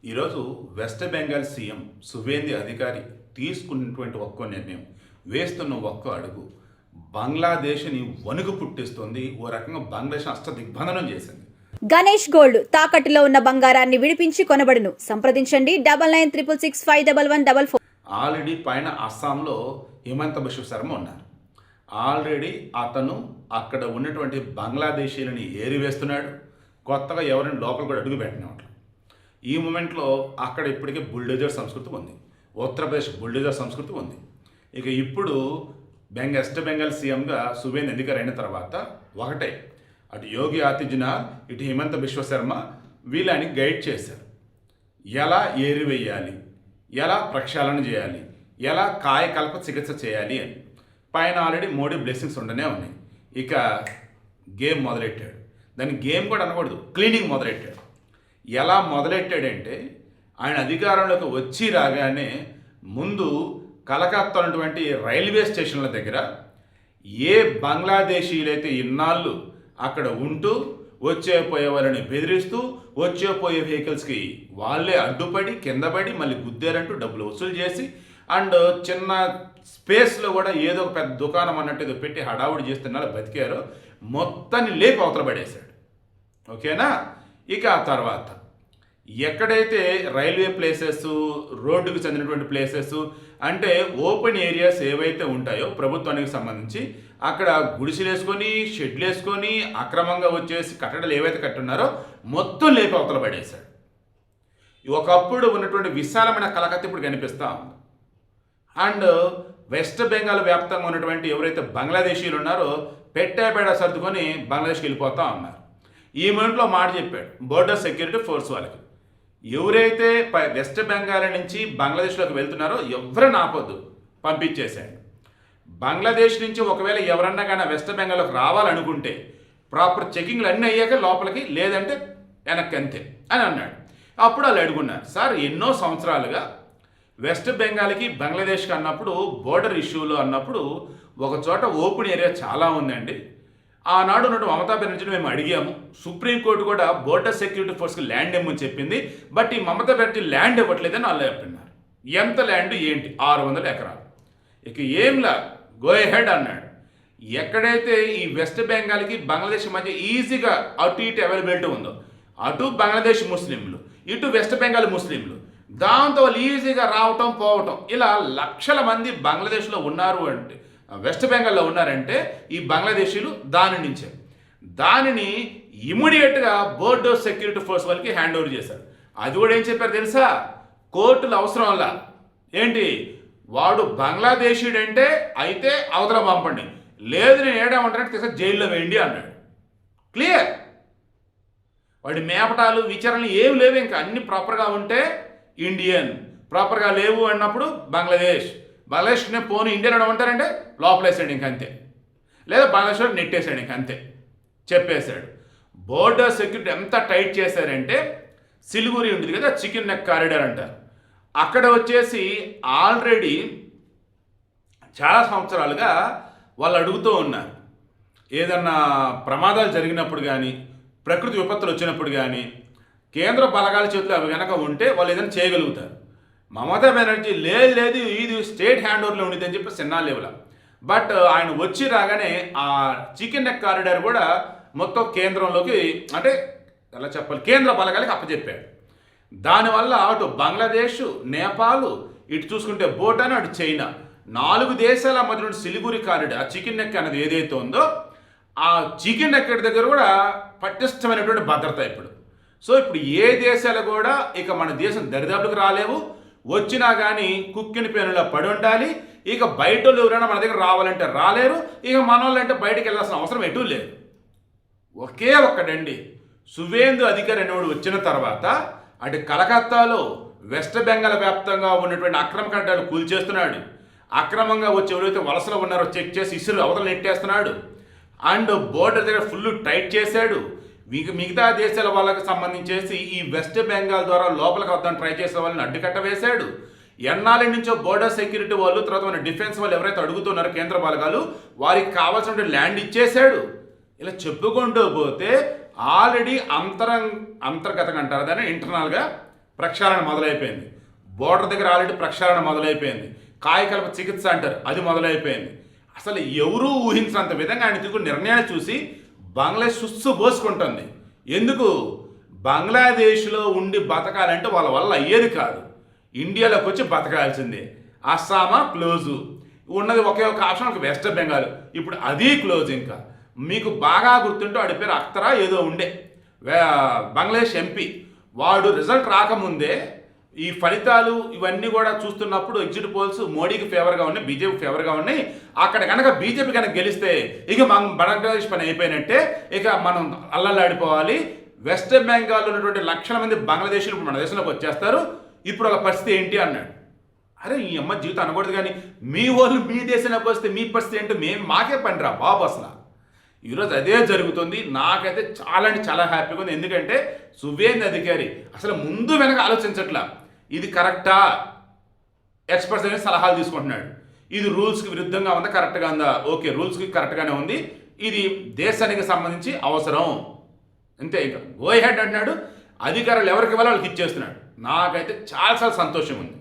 ఈరోజు west Bengal CM Suvendu అధికారి తీసుకున్నటువంటి ఒక్కో నిర్ణయం, వేస్తున్న ఒక్క అడుగు బంగ్లాదేశ్ని వణుకు పుట్టిస్తుంది. ఓ రకంగా బంగ్లాదేశ్ అష్టదిగ్బంధనం చేసింది. గణేష్ గోల్డ్ తాకట్టులో ఉన్న బంగారాన్ని విడిపించి కొనబడును. సంప్రదించండి 9966611144. ఆల్రెడీ పైన అస్సాంలో హిమంత బిశ్వ శర్మ ఉన్నారు. ఆల్రెడీ అతను అక్కడ ఉన్నటువంటి బంగ్లాదేశీలని ఏరివేస్తున్నాడు. కొత్తగా ఎవరైనా లోపల కూడా అడుగు పెట్టినట్లు. ఈ మూమెంట్లో అక్కడ ఇప్పటికే బుల్డోజర్ సంస్కృతి ఉంది. ఉత్తరప్రదేశ్ బుల్డోజర్ సంస్కృతి ఉంది. ఇక ఇప్పుడు వెస్ట్ బెంగాల్ సీఎంగా సువేందు అధికారి అయిన తర్వాత ఒకటే, అటు యోగి ఆదిత్యనాథ్, ఇటు హిమంత బిశ్వ శర్మ వీళ్ళని గైడ్ చేశారు. ఎలా ఏరివేయాలి, ఎలా ప్రక్షాళన చేయాలి, ఎలా కాయకల్ప చికిత్స చేయాలి అని. పైన ఆల్రెడీ మోడీ బ్లెస్సింగ్స్ ఉండనే ఉన్నాయి. ఇక గేమ్ మొదలెట్టాడు. దాన్ని గేమ్ కూడా అనకూడదు, క్లీనింగ్ మొదలెట్టాడు. ఎలా మొదలెట్టాడంటే, ఆయన అధికారంలోకి వచ్చి రాగానే ముందు కలకత్తా ఉన్నటువంటి రైల్వే స్టేషన్ల దగ్గర ఏ బంగ్లాదేశీలైతే ఇన్నాళ్ళు అక్కడ ఉంటూ వచ్చేపోయే వాళ్ళని బెదిరిస్తూ వచ్చేపోయే వెహికల్స్కి వాళ్ళే అడ్డుపడి కిందపడి మళ్ళీ గుద్దారంటూ డబ్బులు వసూలు చేసి అండ్ చిన్న స్పేస్లో కూడా ఏదో ఒక పెద్ద దుకాణం అన్నట్టు ఏదో పెట్టి హడావుడి చేస్తున్నారు బతికారో మొత్తాన్ని లేపి అవతల పడేశాడు. ఓకేనా? ఇక ఆ తర్వాత ఎక్కడైతే రైల్వే ప్లేసెస్, రోడ్డుకు చెందినటువంటి ప్లేసెస్ అంటే ఓపెన్ ఏరియాస్ ఏవైతే ఉంటాయో ప్రభుత్వానికి సంబంధించి అక్కడ గుడిసెలు వేసుకొని షెడ్లు వేసుకొని అక్రమంగా వచ్చేసి కట్టడాలు ఏవైతే కట్టున్నారో మొత్తం లేపి అవతల పడేశాడు. ఒకప్పుడు ఉన్నటువంటి విశాలమైన కలకత్తా ఇప్పుడు కనిపిస్తూ ఉంది. అండ్ వెస్ట్ బెంగాల్ వ్యాప్తంగా ఉన్నటువంటి ఎవరైతే బంగ్లాదేశీలు ఉన్నారో పెట్టేపేడ సర్దుకొని బంగ్లాదేశ్కి వెళ్ళిపోతూ ఉన్నారు. ఈ మూమెంట్లో మాట చెప్పాడు బోర్డర్ సెక్యూరిటీ ఫోర్స్ వాళ్ళకి, ఎవరైతే వెస్ట్ బెంగాల్ నుంచి బంగ్లాదేశ్లోకి వెళ్తున్నారో ఎవరైనా ఆపొద్దు, పంపించేశాడు. బంగ్లాదేశ్ నుంచి ఒకవేళ ఎవరన్నా కానీ వెస్ట్ బెంగాల్లోకి రావాలనుకుంటే ప్రాపర్ చెకింగ్లు అన్నీ అయ్యాక లోపలికి, లేదంటే వెనక్కి అంతే అని అన్నాడు. అప్పుడు వాళ్ళు అడుగున్నారు, సార్ ఎన్నో సంవత్సరాలుగా వెస్ట్ బెంగాల్కి బంగ్లాదేశ్కి అన్నప్పుడు బోర్డర్ ఇష్యూలో అన్నప్పుడు ఒక చోట ఓపెన్ ఏరియా చాలా ఉందండి. ఆనాడు ఉన్నట్టు మమతా బెనర్జీని మేము అడిగాము, సుప్రీంకోర్టు కూడా బోర్డర్ సెక్యూరిటీ ఫోర్స్కి ల్యాండ్ ఇవ్వమని చెప్పింది. బట్ ఈ మమతా బెనర్జీ ల్యాండ్ ఇవ్వట్లేదని వాళ్ళు చెప్పినారు. ఎంత ల్యాండ్ ఏంటి? 600 ఎకరాలు. ఇక ఏంలా గో హెడ్ అన్నాడు. ఎక్కడైతే ఈ వెస్ట్ బెంగాల్కి బంగ్లాదేశ్ మధ్య ఈజీగా అటు ఇటు అవైలబిలిటీ ఉందో, అటు బంగ్లాదేశ్ ముస్లింలు, ఇటు వెస్ట్ బెంగాల్ ముస్లింలు, దాంతో వాళ్ళు ఈజీగా రావటం పోవటం, ఇలా లక్షల మంది బంగ్లాదేశ్లో ఉన్నారు అంటే, వెస్ట్ బెంగాల్లో ఉన్నారంటే ఈ బంగ్లాదేశీలు దానిని ఇమీడియట్గా బోర్డర్ సెక్యూరిటీ ఫోర్స్ వాళ్ళకి హ్యాండ్ ఓవర్ చేశారు. అది కూడా ఏం చెప్పారు తెలుసా? కోర్టులు అవసరం వల్ల ఏంటి, వాడు బంగ్లాదేశీడంటే అయితే అవతల పంపండి, లేదు నేను ఏడామంటానంటే తీసుకొని జైల్లో వేయండి అన్నాడు. క్లియర్. వాడి మేపటాలు విచారణలు ఏమి లేవు, ఇంకా అన్ని ప్రాపర్గా ఉంటే ఇండియన్, ప్రాపర్గా లేవు అన్నప్పుడు బంగ్లాదేశ్నే పోను ఇండియన్ అనమంటారంటే లోపలేసాడు ఇంకంతే, లేదా బంగ్లాదేశ్లో నెట్టేశాడు ఇంకంతే చెప్పేశాడు. బోర్డర్ సెక్యూరిటీ ఎంత టైట్ చేశారంటే, సిలిగురి ఉంటుంది కదా చికెన్ నెక్ కారిడార్ అంటారు, అక్కడ వచ్చేసి ఆల్రెడీ చాలా సంవత్సరాలుగా వాళ్ళు అడుగుతూ ఉన్నారు, ఏదన్నా ప్రమాదాలు జరిగినప్పుడు కానీ ప్రకృతి విపత్తులు వచ్చినప్పుడు కానీ కేంద్ర బలగాల చేతులు అవి కనుక ఉంటే వాళ్ళు ఏదైనా చేయగలుగుతారు. మమతా బెనర్జీ లేదు ఇది స్టేట్ హ్యాండ్ ఓవర్లో ఉండేది అని చెప్పి సిన్నా లెవెల్. బట్ ఆయన వచ్చి రాగానే ఆ చికెన్ నెక్ కారిడార్ కూడా మొత్తం కేంద్రంలోకి, అంటే ఎలా చెప్పాలి, కేంద్ర బలగాలకి అప్పచెప్పాడు. దానివల్ల అటు బంగ్లాదేశ్, నేపాల్, ఇటు చూసుకుంటే భూటాన్, అటు చైనా, 4 దేశాల మధ్య నుండి సిలిగురి కారిడార్, ఆ చికెన్ నెక్ అనేది ఏదైతే ఉందో ఆ చికెన్ నెక్ దగ్గర కూడా పటిష్టమైనటువంటి భద్రత ఇప్పుడు. సో ఇప్పుడు ఏ దేశాలు కూడా ఇక మన దేశం దరిదాపులకు రాలేవు, వచ్చినా కానీ కుక్కిన పేనులా పడి ఉండాలి. ఇక బయట వాళ్ళు ఎవరైనా మన దగ్గర రావాలంటే రాలేరు, ఇక మన వాళ్ళంటే బయటికి వెళ్ళాల్సిన అవసరం ఎటూ లేదు. ఒకే ఒక్కడండి, సువేందు అధికారి అనేవాడు వచ్చిన తర్వాత అటు కలకత్తాలో వెస్ట్ బెంగాల్ వ్యాప్తంగా ఉన్నటువంటి అక్రమ కట్టడాలు కూల్చేస్తున్నాడు. అక్రమంగా వచ్చి ఎవరైతే వలసలో ఉన్నారో చెక్ చేసి ఇసురు అవతల నెట్టేస్తున్నాడు. అండ్ బోర్డర్ దగ్గర ఫుల్ టైట్ చేశాడు. మిగతా దేశాల వాళ్ళకి సంబంధించేసి ఈ వెస్ట్ బెంగాల్ ద్వారా లోపలికి వద్దాన్ని ట్రై చేసే వాళ్ళని అడ్డుకట్ట వేశాడు. ఎన్నాళ్ళ నుంచో బోర్డర్ సెక్యూరిటీ వాళ్ళు, తర్వాత మన డిఫెన్స్ వాళ్ళు ఎవరైతే అడుగుతున్నారో కేంద్ర బలగాలు, వారికి కావాల్సిన ల్యాండ్ ఇచ్చేశాడు. ఇలా చెప్పుకుంటూ పోతే ఆల్రెడీ అంతర్గతంగా అంటారు దాన్ని, ఇంటర్నల్గా ప్రక్షాళన మొదలైపోయింది. బోర్డర్ దగ్గర ఆల్రెడీ ప్రక్షాళన మొదలైపోయింది. కాయకల్ప చికిత్స అంటారు, అది మొదలైపోయింది. అసలు ఎవరూ ఊహించినంత విధంగా ఆయన తీసుకున్న నిర్ణయాన్ని చూసి బంగ్లాదేశ్ సుస్సు పోసుకుంటుంది. ఎందుకు? బంగ్లాదేశ్లో ఉండి బతకాలంటే వాళ్ళ వల్ల అయ్యేది కాదు. ఇండియాలోకి వచ్చి బతకాల్సిందే. అస్సామా క్లోజు, ఉన్నది ఒకే ఒక ఆప్షన్, ఒక వెస్ట్ బెంగాల్. ఇప్పుడు అది క్లోజ్. ఇంకా మీకు బాగా గుర్తుంటే వాడి పేరు అఖ్తరా ఏదో ఉండే, బంగ్లాదేశ్ ఎంపీ. వాడు రిజల్ట్ రాకముందే ఈ ఫలితాలు ఇవన్నీ కూడా చూస్తున్నప్పుడు ఎగ్జిట్ పోల్స్ మోడీకి ఫేవర్గా ఉన్నాయి, బీజేపీ ఫేవర్గా ఉన్నాయి. అక్కడ కనుక బీజేపీ కనుక గెలిస్తే ఇక మనం బంగ్లాదేశ్ పని అయిపోయినట్టే, ఇక మనం అల్లలాడిపోవాలి. వెస్ట్ బెంగాల్లో ఉన్నటువంటి లక్షల మంది బంగ్లాదేశీలు మన దేశంలోకి వచ్చేస్తారు. ఇప్పుడు వాళ్ళ పరిస్థితి ఏంటి అన్నాడు. అరే ఈ అమ్మ జీవితం అనకూడదు, కానీ మీ వాళ్ళు మీ దేశంలోకి వస్తే మీ పరిస్థితి ఏంటో మాకే పని రా బాబు. అసలు ఈరోజు అదే జరుగుతుంది. నాకైతే చాలా అంటే చాలా హ్యాపీగా ఉంది. ఎందుకంటే సువేంద్ర అధికారి అసలు ముందు వెనక ఆలోచించట్లా. ఇది కరెక్టా, ఎక్స్పర్ట్స్ అనేది సలహాలు తీసుకుంటున్నాడు. ఇది రూల్స్కి విరుద్ధంగా ఉందా, కరెక్ట్గా ఉందా? ఓకే, రూల్స్కి కరెక్ట్గానే ఉంది, ఇది దేశానికి సంబంధించి అవసరం, అంతే. ఇంకా గో హెడ్ అంటున్నాడు. అధికారులు ఎవరికి ఇవ్వాలో వాళ్ళకి ఇచ్చేస్తున్నాడు. నాకైతే చాలా సంతోషం ఉంది.